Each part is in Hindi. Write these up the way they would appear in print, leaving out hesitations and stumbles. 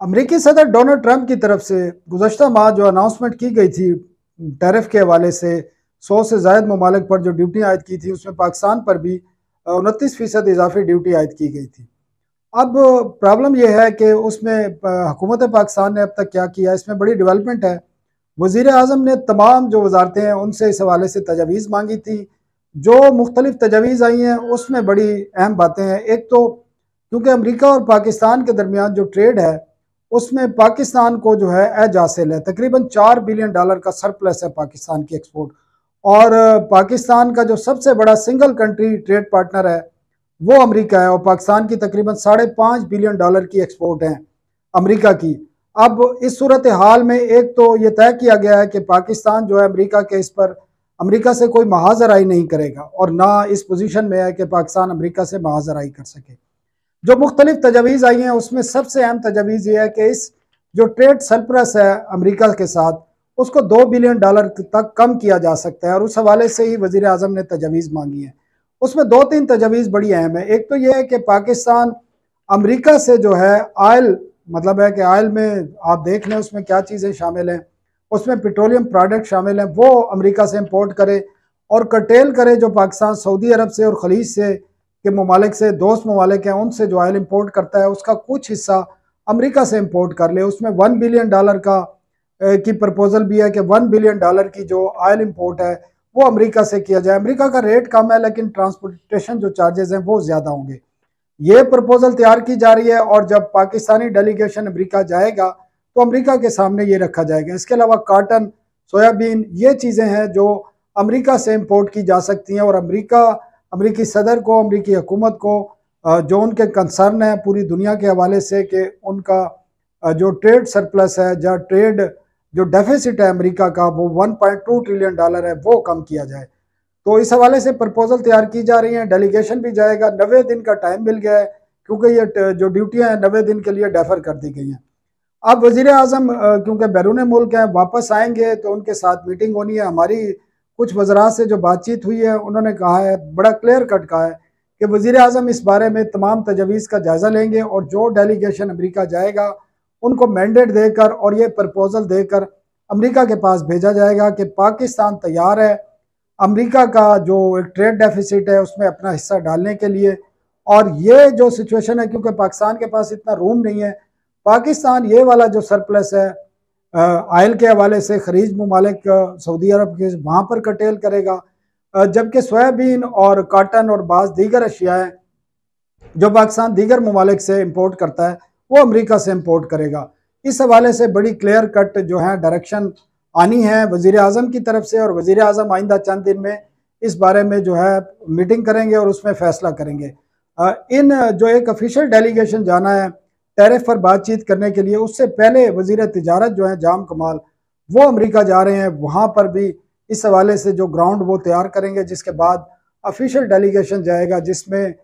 अमेरिकी सदर डोनाल्ड ट्रंप की तरफ से गुज़श्ता माह जो अनाउंसमेंट की गई थी टैरिफ के हवाले से 100 से ज़ायद ममालिक पर जो ड्यूटी आयद की थी उसमें पाकिस्तान पर भी 29% इजाफी ड्यूटी आयद की गई थी। अब प्रॉब्लम यह है कि उसमें हुकूमत पाकिस्तान ने अब तक क्या किया, इसमें बड़ी डेवलपमेंट है। वज़ीर आज़म ने तमाम जो वजारतें हैं उनसे इस हवाले से तजावीज़ मांगी थी। जो मुख्तलिफ तजावीज़ आई हैं उसमें बड़ी अहम बातें हैं। एक तो क्योंकि अमेरिका और पाकिस्तान के दरमियान जो ट्रेड है उसमें पाकिस्तान को जो है एज हासिल है। तकरीबन $4 बिलियन का सरप्लस है पाकिस्तान की एक्सपोर्ट। और पाकिस्तान का जो सबसे बड़ा सिंगल कंट्री ट्रेड पार्टनर है वो अमेरिका है और पाकिस्तान की तकरीबन $5.5 बिलियन की एक्सपोर्ट है अमेरिका की। अब इस सूरत हाल में एक तो ये तय किया गया है कि पाकिस्तान जो है अमेरिका के इस पर अमेरिका से कोई महाजराई नहीं करेगा और ना इस पोजीशन में है कि पाकिस्तान अमेरिका से महाजराई कर सके। जो मुख्तलिफ तजावीज़ आई हैं उसमें सबसे अहम तजावीज़ ये है कि इस जो ट्रेड सरप्लस है अमेरिका के साथ उसको $2 बिलियन तक कम किया जा सकता है और उस हवाले से ही वज़ीर आज़म ने तजावीज़ मांगी है। उसमें 2-3 तजावीज़ बड़ी अहम है। एक तो यह है कि पाकिस्तान अमेरिका से जो है आयल, मतलब है कि आयल में आप देख लें उसमें क्या चीज़ें शामिल हैं, उसमें पेट्रोलियम प्रोडक्ट शामिल हैं, वो अमेरिका से इम्पोर्ट करे और कर्टेल करे जो पाकिस्तान सऊदी अरब से और खलीज से के ममालिक से दोस्त ममालिक हैं उनसे जो आयल इम्पोर्ट करता है उसका कुछ हिस्सा अमेरिका से इम्पोर्ट कर ले। उसमें $1 बिलियन का की प्रपोजल भी है कि $1 बिलियन की जो आयल इम्पोर्ट है वो अमेरिका से किया जाए। अमेरिका का रेट कम है लेकिन ट्रांसपोर्टेशन जो चार्जेस हैं वो ज़्यादा होंगे। ये प्रपोजल तैयार की जा रही है और जब पाकिस्तानी डेलीगेशन अमेरिका जाएगा तो अमेरिका के सामने ये रखा जाएगा। इसके अलावा काटन, सोयाबीन, ये चीज़ें हैं जो अमेरिका से इम्पोर्ट की जा सकती हैं और अमेरिकी सदर को, अमेरिकी हुकूमत को जो उनके कंसर्न है पूरी दुनिया के हवाले से कि उनका जो ट्रेड सरप्लस है या ट्रेड जो डेफिसिट है अमेरिका का वो $1.2 ट्रिलियन है वो कम किया जाए। तो इस हवाले से प्रपोजल तैयार की जा रही हैं। डेलीगेशन भी जाएगा। 90 दिन का टाइम मिल गया है क्योंकि ये जो ड्यूटियाँ हैं 90 दिन के लिए डेफर कर दी गई हैं। अब वज़ीर आज़म क्योंकि बैरून मुल्क हैं वापस आएंगे तो उनके साथ मीटिंग होनी है। हमारी कुछ वज़रा से जो बातचीत हुई है उन्होंने कहा है, बड़ा क्लियर कट कहा है कि वज़ीर आज़म इस बारे में तमाम तजवीज़ का जायज़ा लेंगे और जो डेलीगेशन अमेरिका जाएगा उनको मैंडेट देकर और ये प्रपोजल देकर अमेरिका के पास भेजा जाएगा कि पाकिस्तान तैयार है अमेरिका का जो एक ट्रेड डेफिसिट है उसमें अपना हिस्सा डालने के लिए। और ये जो सिचुएशन है क्योंकि पाकिस्तान के पास इतना रूम नहीं है, पाकिस्तान ये वाला जो सरप्लस है आयल के हवाले से खरीज ममालिक सऊदी अरब के वहाँ पर कर्टेल करेगा, जबकि सोयाबीन और काटन और बाज़ दीगर अशियाएँ जो पाकिस्तान दीगर ममालिक से इम्पोर्ट करता है वो अमेरिका से इम्पोर्ट करेगा। इस हवाले से बड़ी क्लियर कट जो है डायरेक्शन आनी है वज़ीर आज़म की तरफ से और वज़ीर आज़म आइंदा चंद दिन में इस बारे में जो है मीटिंग करेंगे और उसमें फैसला करेंगे। इन जो एक ऑफिशियल डेलीगेशन जाना है टैरिफ पर बातचीत करने के लिए, उससे पहले वज़ीर तिजारत जो है जाम कमाल वो अमेरिका जा रहे हैं। वहाँ पर भी इस हवाले से जो ग्राउंड वो तैयार करेंगे जिसके बाद ऑफिशियल डेलीगेशन जाएगा जिसमें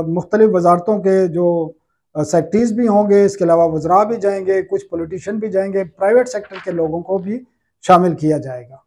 मुख्तलिफ वजारतों के जो सेक्रेटरीज भी होंगे, इसके अलावा वज़रा भी जाएंगे, कुछ पॉलिटिशियन भी जाएंगे, प्राइवेट सेक्टर के लोगों को भी शामिल किया जाएगा।